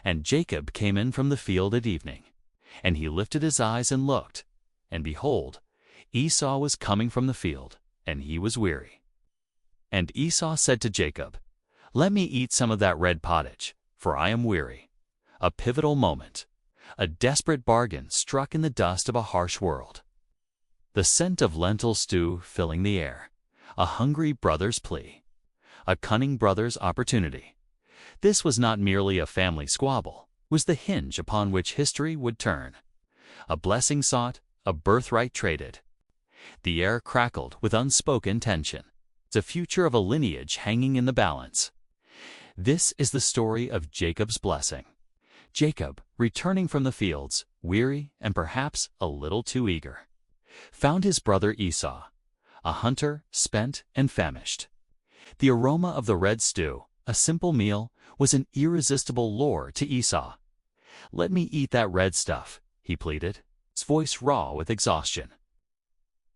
And Jacob came in from the field at evening, and he lifted his eyes and looked, and behold, Esau was coming from the field, and he was weary. And Esau said to Jacob, "Let me eat some of that red pottage, for I am weary." A pivotal moment, a desperate bargain struck in the dust of a harsh world. The scent of lentil stew filling the air, a hungry brother's plea, a cunning brother's opportunity. This was not merely a family squabble, it was the hinge upon which history would turn. A blessing sought, a birthright traded. The air crackled with unspoken tension, the future of a lineage hanging in the balance. This is the story of Jacob's blessing. Jacob, returning from the fields, weary and perhaps a little too eager, found his brother Esau, a hunter, spent and famished. The aroma of the red stew, a simple meal, was an irresistible lure to Esau. "Let me eat that red stuff," he pleaded, his voice raw with exhaustion.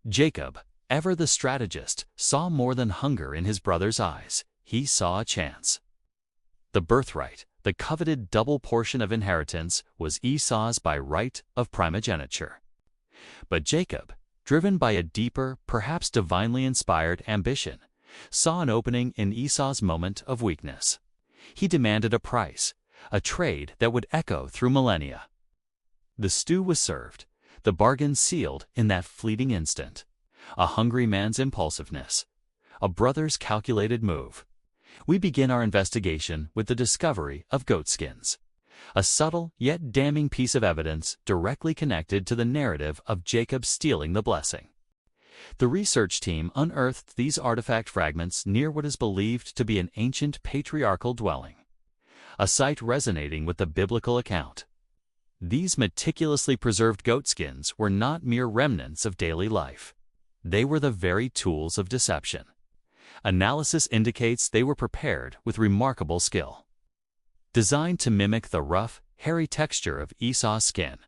Jacob, ever the strategist, saw more than hunger in his brother's eyes. He saw a chance. The birthright, the coveted double portion of inheritance, was Esau's by right of primogeniture. But Jacob, driven by a deeper, perhaps divinely inspired ambition, saw an opening in Esau's moment of weakness. He demanded a price, a trade that would echo through millennia. The stew was served, the bargain sealed in that fleeting instant. A hungry man's impulsiveness, a brother's calculated move. We begin our investigation with the discovery of goat skins, a subtle yet damning piece of evidence directly connected to the narrative of Jacob stealing the blessing. The research team unearthed these artifact fragments near what is believed to be an ancient patriarchal dwelling, a site resonating with the biblical account. These meticulously preserved goat skins were not mere remnants of daily life. They were the very tools of deception. Analysis indicates they were prepared with remarkable skill. Designed to mimic the rough, hairy texture of Esau's skin,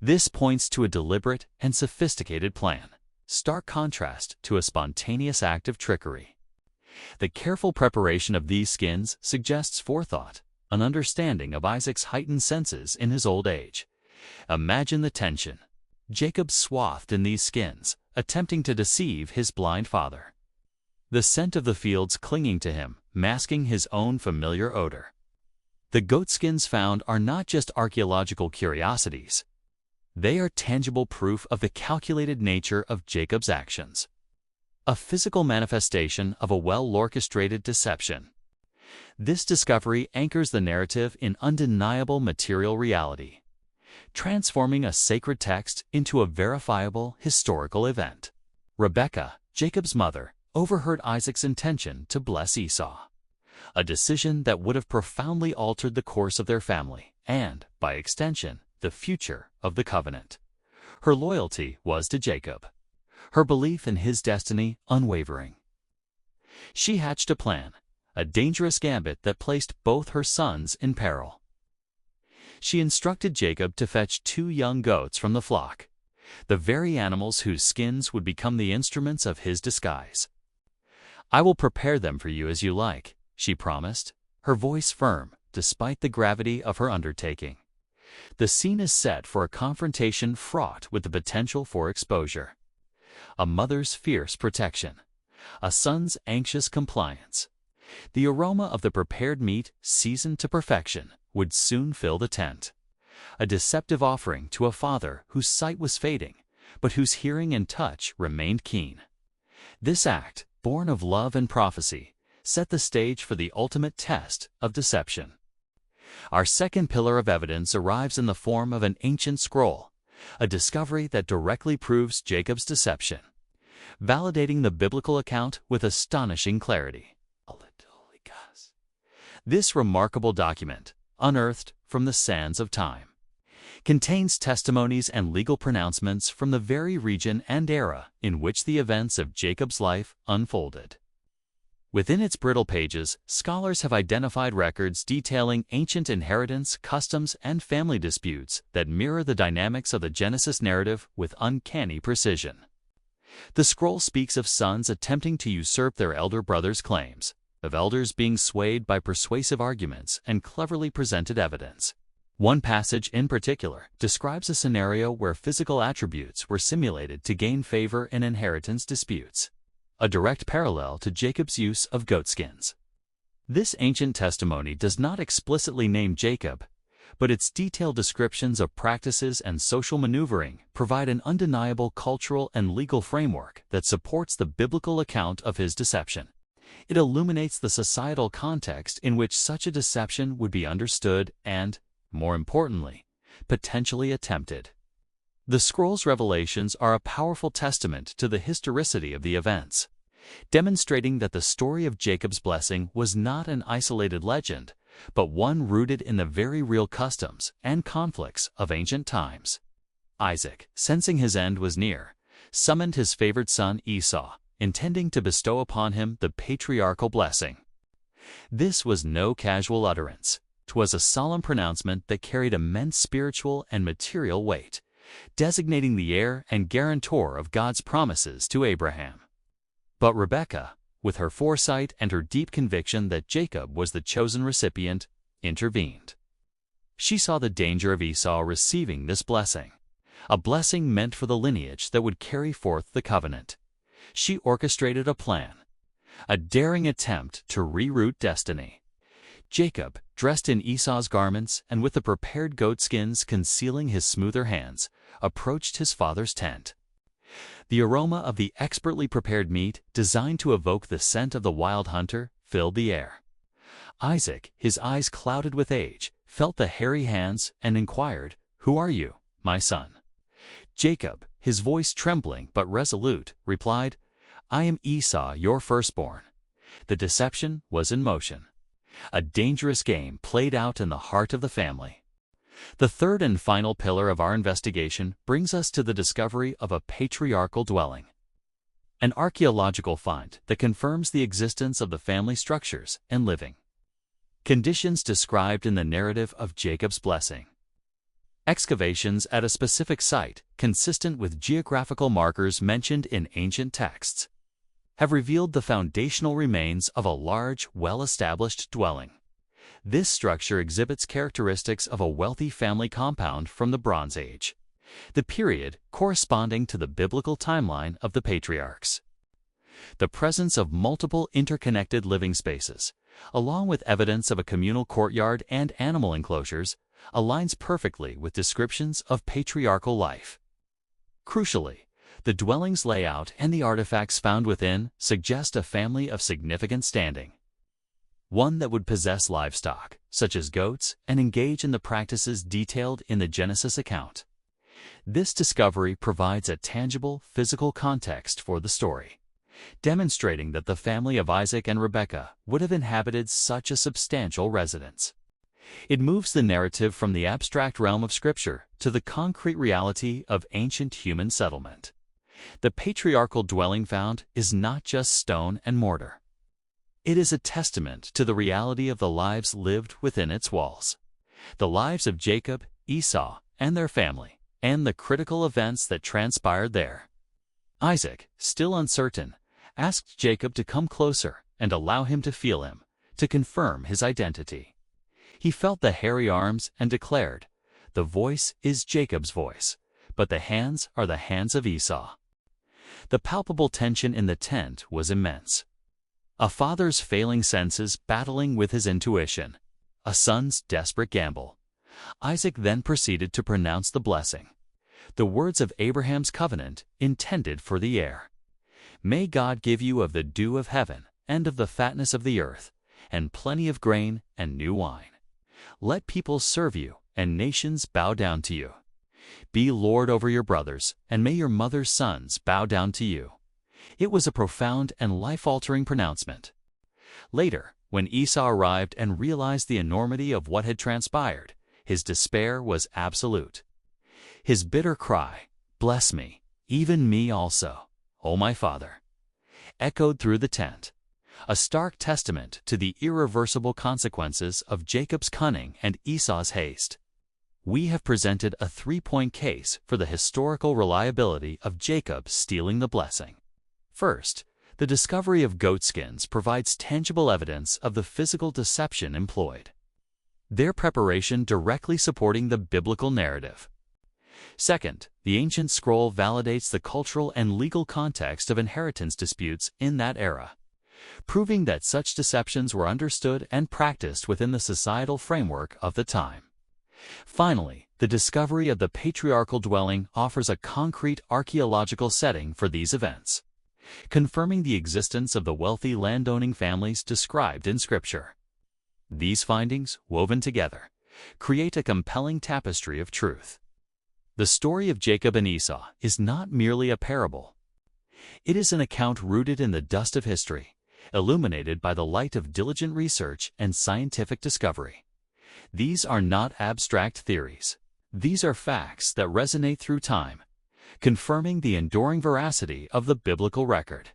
this points to a deliberate and sophisticated plan, stark contrast to a spontaneous act of trickery. The careful preparation of these skins suggests forethought, an understanding of Isaac's heightened senses in his old age. Imagine the tension. Jacob swathed in these skins, attempting to deceive his blind father. The scent of the fields clinging to him, masking his own familiar odor. The goat skins found are not just archaeological curiosities. They are tangible proof of the calculated nature of Jacob's actions. A physical manifestation of a well-orchestrated deception. This discovery anchors the narrative in undeniable material reality, transforming a sacred text into a verifiable historical event. Rebekah, Jacob's mother, overheard Isaac's intention to bless Esau, a decision that would have profoundly altered the course of their family and, by extension, the future of the covenant. Her loyalty was to Jacob, her belief in his destiny unwavering. She hatched a plan, a dangerous gambit that placed both her sons in peril. She instructed Jacob to fetch 2 young goats from the flock, the very animals whose skins would become the instruments of his disguise. "I will prepare them for you as you like," she promised, her voice firm despite the gravity of her undertaking. The scene is set for a confrontation fraught with the potential for exposure. A mother's fierce protection, a son's anxious compliance. The aroma of the prepared meat, seasoned to perfection, would soon fill the tent. A deceptive offering to a father whose sight was fading, but whose hearing and touch remained keen. This act, born of love and prophecy, set the stage for the ultimate test of deception. Our second pillar of evidence arrives in the form of an ancient scroll, a discovery that directly proves Jacob's deception, validating the biblical account with astonishing clarity. This remarkable document, unearthed from the sands of time, contains testimonies and legal pronouncements from the very region and era in which the events of Jacob's life unfolded. Within its brittle pages, scholars have identified records detailing ancient inheritance, customs, and family disputes that mirror the dynamics of the Genesis narrative with uncanny precision. The scroll speaks of sons attempting to usurp their elder brother's claims, of elders being swayed by persuasive arguments and cleverly presented evidence. One passage in particular describes a scenario where physical attributes were simulated to gain favor in inheritance disputes, a direct parallel to Jacob's use of goat skins. This ancient testimony does not explicitly name Jacob, but its detailed descriptions of practices and social maneuvering provide an undeniable cultural and legal framework that supports the biblical account of his deception. It illuminates the societal context in which such a deception would be understood and, more importantly, potentially attempted. The scroll's revelations are a powerful testament to the historicity of the events, demonstrating that the story of Jacob's blessing was not an isolated legend, but one rooted in the very real customs and conflicts of ancient times. Isaac, sensing his end was near, summoned his favored son Esau, intending to bestow upon him the patriarchal blessing. This was no casual utterance. 'Twas a solemn pronouncement that carried immense spiritual and material weight, designating the heir and guarantor of God's promises to Abraham. But Rebekah, with her foresight and her deep conviction that Jacob was the chosen recipient, intervened. She saw the danger of Esau receiving this blessing, a blessing meant for the lineage that would carry forth the covenant. She orchestrated a plan, a daring attempt to reroute destiny. Jacob, dressed in Esau's garments and with the prepared goat skins concealing his smoother hands, approached his father's tent. The aroma of the expertly prepared meat, designed to evoke the scent of the wild hunter, filled the air. Isaac, his eyes clouded with age, felt the hairy hands and inquired, "Who are you, my son?" Jacob, his voice trembling but resolute, replied, "I am Esau, your firstborn." The deception was in motion. A dangerous game played out in the heart of the family. The third and final pillar of our investigation brings us to the discovery of a patriarchal dwelling, an archaeological find that confirms the existence of the family structures and living conditions described in the narrative of Jacob's blessing. Excavations at a specific site, consistent with geographical markers mentioned in ancient texts, have revealed the foundational remains of a large, well-established dwelling. This structure exhibits characteristics of a wealthy family compound from the Bronze Age, the period corresponding to the biblical timeline of the patriarchs. The presence of multiple interconnected living spaces, along with evidence of a communal courtyard and animal enclosures, aligns perfectly with descriptions of patriarchal life. Crucially, the dwelling's layout and the artifacts found within suggest a family of significant standing, one that would possess livestock, such as goats, and engage in the practices detailed in the Genesis account. This discovery provides a tangible, physical context for the story, demonstrating that the family of Isaac and Rebekah would have inhabited such a substantial residence. It moves the narrative from the abstract realm of Scripture to the concrete reality of ancient human settlement. The patriarchal dwelling found is not just stone and mortar. It is a testament to the reality of the lives lived within its walls, the lives of Jacob, Esau, and their family, and the critical events that transpired there. Isaac, still uncertain, asked Jacob to come closer and allow him to feel him, to confirm his identity. He felt the hairy arms and declared, "The voice is Jacob's voice, but the hands are the hands of Esau." The palpable tension in the tent was immense. A father's failing senses battling with his intuition, a son's desperate gamble. Isaac then proceeded to pronounce the blessing, the words of Abraham's covenant intended for the heir. "May God give you of the dew of heaven and of the fatness of the earth, and plenty of grain and new wine. Let peoples serve you, and nations bow down to you. Be lord over your brothers, and may your mother's sons bow down to you." It was a profound and life-altering pronouncement. Later, when Esau arrived and realized the enormity of what had transpired, his despair was absolute. His bitter cry, "Bless me, even me also, O my father," echoed through the tent, a stark testament to the irreversible consequences of Jacob's cunning and Esau's haste. We have presented a three-point case for the historical reliability of Jacob stealing the blessing. First, The discovery of goat skins provides tangible evidence of the physical deception employed, their preparation directly supporting the biblical narrative. Second, the ancient scroll validates the cultural and legal context of inheritance disputes in that era, proving that such deceptions were understood and practiced within the societal framework of the time. Finally, the discovery of the patriarchal dwelling offers a concrete archaeological setting for these events, confirming the existence of the wealthy landowning families described in Scripture. These findings, woven together, create a compelling tapestry of truth. The story of Jacob and Esau is not merely a parable. It is an account rooted in the dust of history, illuminated by the light of diligent research and scientific discovery. These are not abstract theories. These are facts that resonate through time, confirming the enduring veracity of the biblical record.